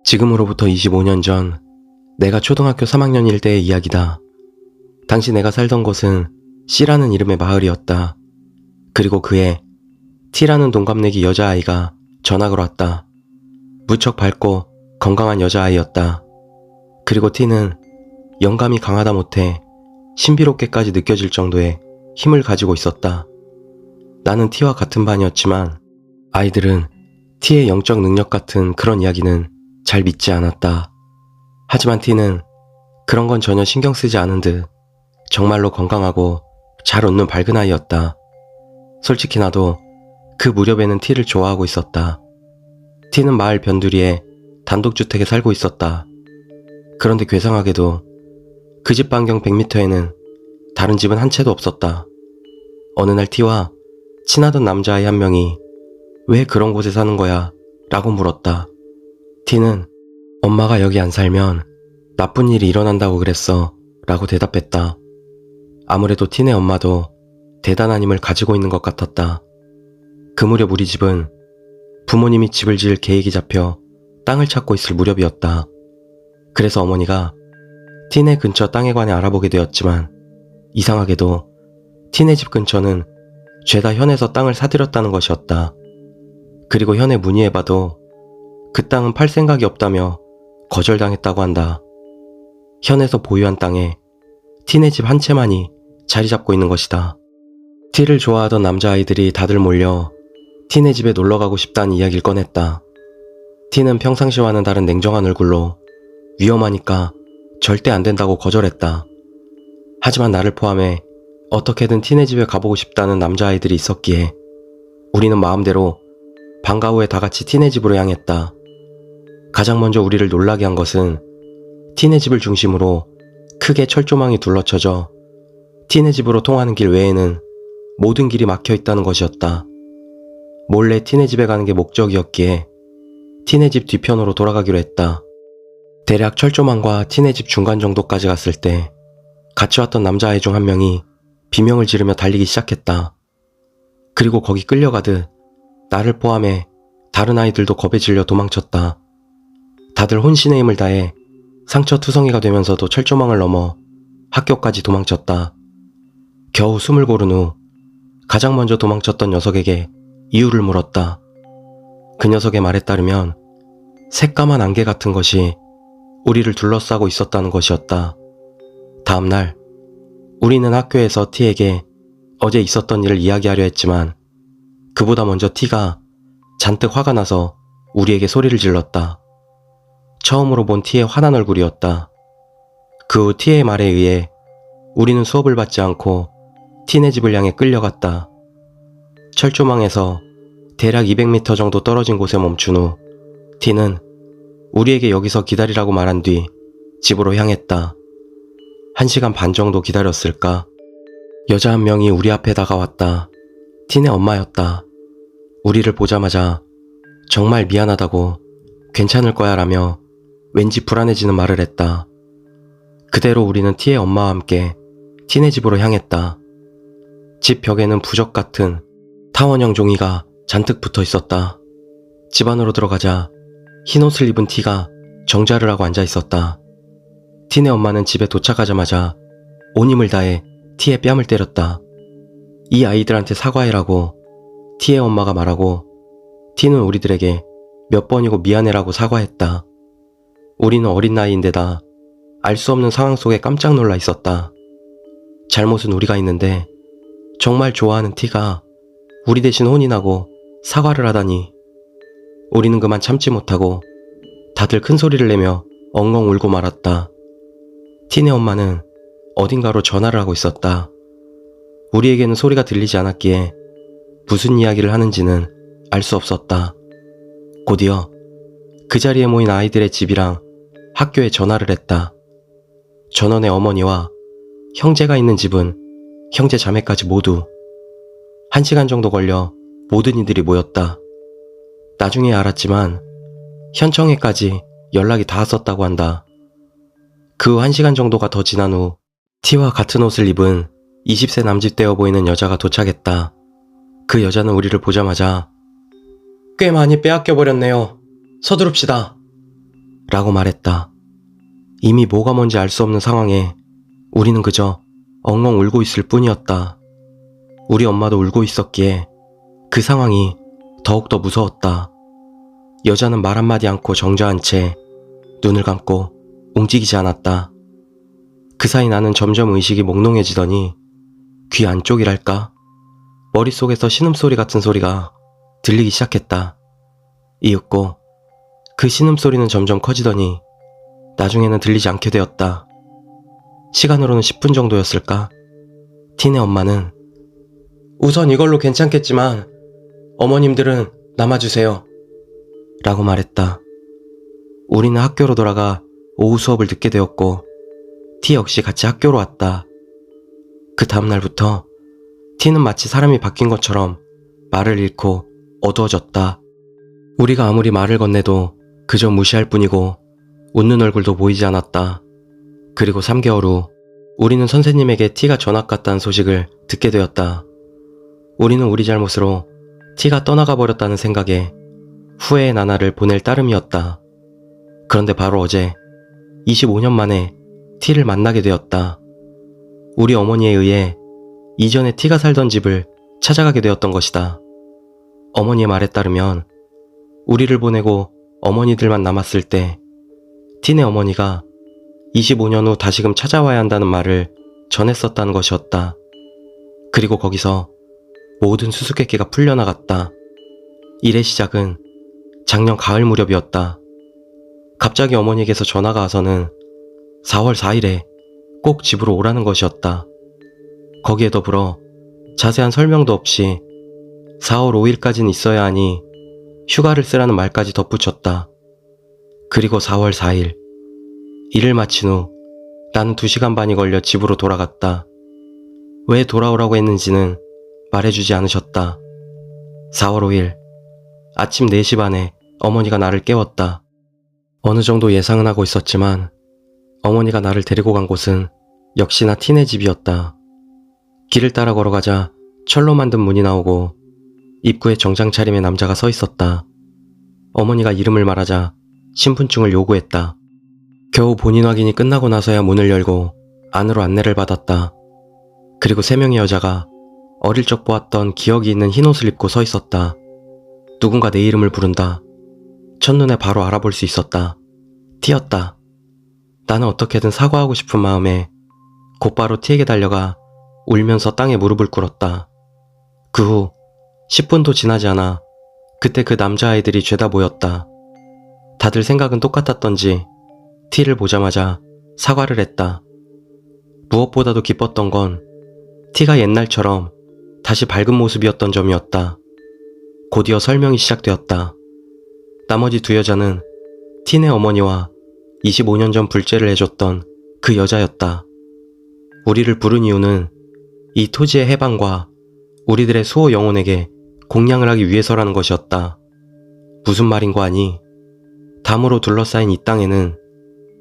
지금으로부터 25년 전 내가 초등학교 3학년일 때의 이야기다. 당시 내가 살던 곳은 C라는 이름의 마을이었다. 그리고 그해 T라는 동갑내기 여자아이가 전학을 왔다. 무척 밝고 건강한 여자아이였다. 그리고 T는 영감이 강하다 못해 신비롭게까지 느껴질 정도의 힘을 가지고 있었다. 나는 T와 같은 반이었지만 아이들은 T의 영적 능력 같은 그런 이야기는 잘 믿지 않았다. 하지만 T는 그런 건 전혀 신경 쓰지 않은 듯 정말로 건강하고 잘 웃는 밝은 아이였다. 솔직히 나도 그 무렵에는 T를 좋아하고 있었다. T는 마을 변두리에 단독주택에 살고 있었다. 그런데 괴상하게도 그 집 반경 100m에는 다른 집은 한 채도 없었다. 어느 날 T와 친하던 남자아이 한 명이 왜 그런 곳에 사는 거야? 라고 물었다. T는 엄마가 여기 안 살면 나쁜 일이 일어난다고 그랬어 라고 대답했다. 아무래도 T네 엄마도 대단한 힘을 가지고 있는 것 같았다. 그 무렵 우리 집은 부모님이 집을 지을 계획이 잡혀 땅을 찾고 있을 무렵이었다. 그래서 어머니가 T네 근처 땅에 관해 알아보게 되었지만 이상하게도 T네 집 근처는 죄다 현에서 땅을 사들였다는 것이었다. 그리고 현에 문의해봐도 그 땅은 팔 생각이 없다며 거절당했다고 한다. 현에서 보유한 땅에 T네 집 한 채만이 자리 잡고 있는 것이다. T를 좋아하던 남자아이들이 다들 몰려 T네 집에 놀러가고 싶다는 이야기를 꺼냈다. T는 평상시와는 다른 냉정한 얼굴로 위험하니까 절대 안 된다고 거절했다. 하지만 나를 포함해 어떻게든 T네 집에 가보고 싶다는 남자아이들이 있었기에 우리는 마음대로 방과 후에 다 같이 T네 집으로 향했다. 가장 먼저 우리를 놀라게 한 것은 T네 집을 중심으로 크게 철조망이 둘러쳐져 T네 집으로 통하는 길 외에는 모든 길이 막혀 있다는 것이었다. 몰래 T네 집에 가는 게 목적이었기에 T네 집 뒤편으로 돌아가기로 했다. 대략 철조망과 T네 집 중간 정도까지 갔을 때 같이 왔던 남자아이 중 한 명이 비명을 지르며 달리기 시작했다. 그리고 거기 끌려가듯 나를 포함해 다른 아이들도 겁에 질려 도망쳤다. 다들 혼신의 힘을 다해 상처투성이가 되면서도 철조망을 넘어 학교까지 도망쳤다. 겨우 숨을 고른 후 가장 먼저 도망쳤던 녀석에게 이유를 물었다. 그 녀석의 말에 따르면 새까만 안개 같은 것이 우리를 둘러싸고 있었다는 것이었다. 다음날 우리는 학교에서 T에게 어제 있었던 일을 이야기하려 했지만 그보다 먼저 T가 잔뜩 화가 나서 우리에게 소리를 질렀다. 처음으로 본 T의 화난 얼굴이었다. 그 후 T의 말에 의해 우리는 수업을 받지 않고 T네 집을 향해 끌려갔다. 철조망에서 대략 200m 정도 떨어진 곳에 멈춘 후 T는 우리에게 여기서 기다리라고 말한 뒤 집으로 향했다. 1시간 반 정도 기다렸을까? 여자 한 명이 우리 앞에 다가왔다. T네 엄마였다. 우리를 보자마자 정말 미안하다고 괜찮을 거야 라며 왠지 불안해지는 말을 했다. 그대로 우리는 T의 엄마와 함께 T네 집으로 향했다. 집 벽에는 부적 같은 타원형 종이가 잔뜩 붙어 있었다. 집 안으로 들어가자 흰 옷을 입은 T가 정자를 하고 앉아 있었다. T네 엄마는 집에 도착하자마자 온 힘을 다해 T의 뺨을 때렸다. 이 아이들한테 사과해라고 T의 엄마가 말하고 T는 우리들에게 몇 번이고 미안해라고 사과했다. 우리는 어린 나이인데다 알 수 없는 상황 속에 깜짝 놀라 있었다. 잘못은 우리가 있는데 정말 좋아하는 T가 우리 대신 혼이 나고 사과를 하다니. 우리는 그만 참지 못하고 다들 큰 소리를 내며 엉엉 울고 말았다. T네 엄마는 어딘가로 전화를 하고 있었다. 우리에게는 소리가 들리지 않았기에 무슨 이야기를 하는지는 알 수 없었다. 곧이어 그 자리에 모인 아이들의 집이랑 학교에 전화를 했다. 전원의 어머니와 형제가 있는 집은 형제 자매까지 모두 1시간 정도 걸려 모든 이들이 모였다. 나중에 알았지만 현청에까지 연락이 닿았었다고 한다. 그 후 1시간 정도가 더 지난 후 T와 같은 옷을 입은 20세 남짓 되어 보이는 여자가 도착했다. 그 여자는 우리를 보자마자 꽤 많이 빼앗겨 버렸네요. 서두릅시다. 라고 말했다. 이미 뭐가 뭔지 알 수 없는 상황에 우리는 그저 엉엉 울고 있을 뿐이었다. 우리 엄마도 울고 있었기에 그 상황이 더욱더 무서웠다. 여자는 말 한마디 않고 정좌한 채 눈을 감고 움직이지 않았다. 그 사이 나는 점점 의식이 몽롱해지더니 귀 안쪽이랄까? 머릿속에서 신음소리 같은 소리가 들리기 시작했다. 이윽고 그 신음소리는 점점 커지더니 나중에는 들리지 않게 되었다. 시간으로는 10분 정도였을까? 티네 엄마는 우선 이걸로 괜찮겠지만 어머님들은 남아주세요 라고 말했다. 우리는 학교로 돌아가 오후 수업을 듣게 되었고 티 역시 같이 학교로 왔다. 그 다음날부터 티는 마치 사람이 바뀐 것처럼 말을 잃고 어두워졌다. 우리가 아무리 말을 건네도 그저 무시할 뿐이고 웃는 얼굴도 보이지 않았다. 그리고 3개월 후 우리는 선생님에게 티가 전학 갔다는 소식을 듣게 되었다. 우리는 우리 잘못으로 티가 떠나가 버렸다는 생각에 후회의 나날을 보낼 따름이었다. 그런데 바로 어제 25년 만에 티를 만나게 되었다. 우리 어머니에 의해 이전에 티가 살던 집을 찾아가게 되었던 것이다. 어머니의 말에 따르면 우리를 보내고 어머니들만 남았을 때 티네 어머니가 25년 후 다시금 찾아와야 한다는 말을 전했었다는 것이었다. 그리고 거기서 모든 수수께끼가 풀려나갔다. 일의 시작은 작년 가을 무렵이었다. 갑자기 어머니에게서 전화가 와서는 4월 4일에 꼭 집으로 오라는 것이었다. 거기에 더불어 자세한 설명도 없이 4월 5일까지는 있어야 하니 휴가를 쓰라는 말까지 덧붙였다. 그리고 4월 4일 일을 마친 후 나는 2시간 반이 걸려 집으로 돌아갔다. 왜 돌아오라고 했는지는 말해주지 않으셨다. 4월 5일 아침 4시 반에 어머니가 나를 깨웠다. 어느 정도 예상은 하고 있었지만 어머니가 나를 데리고 간 곳은 역시나 티네 집이었다. 길을 따라 걸어가자 철로 만든 문이 나오고 입구에 정장 차림의 남자가 서 있었다. 어머니가 이름을 말하자 신분증을 요구했다. 겨우 본인 확인이 끝나고 나서야 문을 열고 안으로 안내를 받았다. 그리고 3명의 여자가 어릴 적 보았던 기억이 있는 흰옷을 입고 서 있었다. 누군가 내 이름을 부른다. 첫눈에 바로 알아볼 수 있었다. 티였다. 나는 어떻게든 사과하고 싶은 마음에 곧바로 티에게 달려가 울면서 땅에 무릎을 꿇었다. 그 후 10분도 지나지 않아 그때 그 남자아이들이 죄다 보였다. 다들 생각은 똑같았던지 티를 보자마자 사과를 했다. 무엇보다도 기뻤던 건 티가 옛날처럼 다시 밝은 모습이었던 점이었다. 곧이어 설명이 시작되었다. 나머지 2 여자는 티네 어머니와 25년 전 불죄를 해줬던 그 여자였다. 우리를 부른 이유는 이 토지의 해방과 우리들의 수호 영혼에게 공양을 하기 위해서라는 것이었다. 무슨 말인고 하니 담으로 둘러싸인 이 땅에는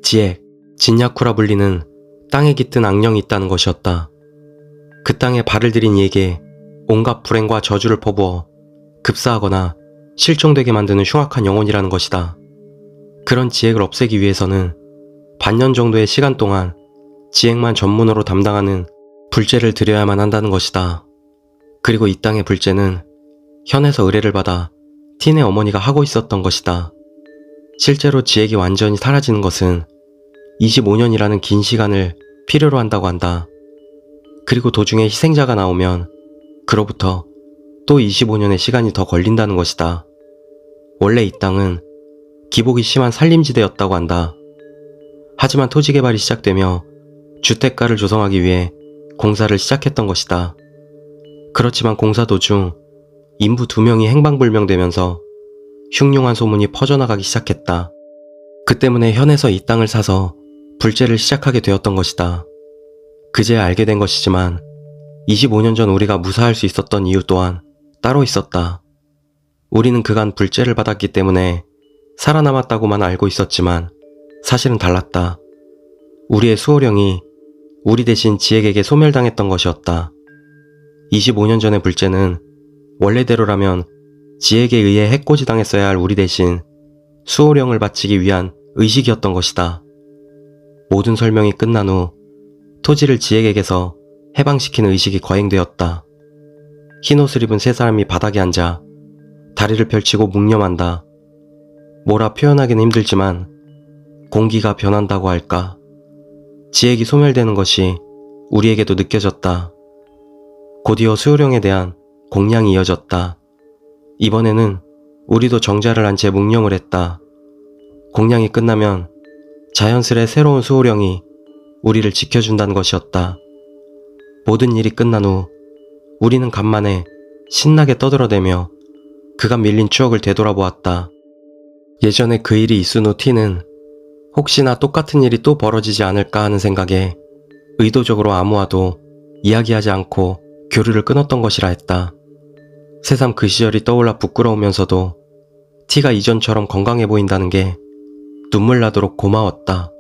지액, 진야쿠라 불리는 땅에 깃든 악령이 있다는 것이었다. 그 땅에 발을 들인 이에게 온갖 불행과 저주를 퍼부어 급사하거나 실종되게 만드는 흉악한 영혼이라는 것이다. 그런 지액을 없애기 위해서는 반년 정도의 시간 동안 지액만 전문으로 담당하는 불제를 드려야만 한다는 것이다. 그리고 이 땅의 불제는 현에서 의뢰를 받아 티네 어머니가 하고 있었던 것이다. 실제로 지액이 완전히 사라지는 것은 25년이라는 긴 시간을 필요로 한다고 한다. 그리고 도중에 희생자가 나오면 그로부터 또 25년의 시간이 더 걸린다는 것이다. 원래 이 땅은 기복이 심한 산림지대였다고 한다. 하지만 토지 개발이 시작되며 주택가를 조성하기 위해 공사를 시작했던 것이다. 그렇지만 공사 도중 인부 2명이 행방불명되면서 흉흉한 소문이 퍼져나가기 시작했다. 그 때문에 현에서 이 땅을 사서 불제를 시작하게 되었던 것이다. 그제야 알게 된 것이지만 25년 전 우리가 무사할 수 있었던 이유 또한 따로 있었다. 우리는 그간 불제를 받았기 때문에 살아남았다고만 알고 있었지만 사실은 달랐다. 우리의 수호령이 우리 대신 지액에게 소멸당했던 것이었다. 25년 전의 불제는 원래대로라면 지액에 의해 해코지 당했어야 할 우리 대신 수호령을 바치기 위한 의식이었던 것이다. 모든 설명이 끝난 후 토지를 지에게서 해방시키는 의식이 거행되었다. 흰 옷을 입은 세 사람이 바닥에 앉아 다리를 펼치고 묵념한다. 뭐라 표현하기는 힘들지만 공기가 변한다고 할까? 지액이 소멸되는 것이 우리에게도 느껴졌다. 곧이어 수호령에 대한 공양이 이어졌다. 이번에는 우리도 정자를 한 채 묵념을 했다. 공양이 끝나면 자연스레 새로운 수호령이 우리를 지켜준다는 것이었다. 모든 일이 끝난 후 우리는 간만에 신나게 떠들어대며 그간 밀린 추억을 되돌아보았다. 예전에 그 일이 있은 후 티는 혹시나 똑같은 일이 또 벌어지지 않을까 하는 생각에 의도적으로 아무와도 이야기하지 않고 교류를 끊었던 것이라 했다. 새삼 그 시절이 떠올라 부끄러우면서도 티가 이전처럼 건강해 보인다는 게 눈물 나도록 고마웠다.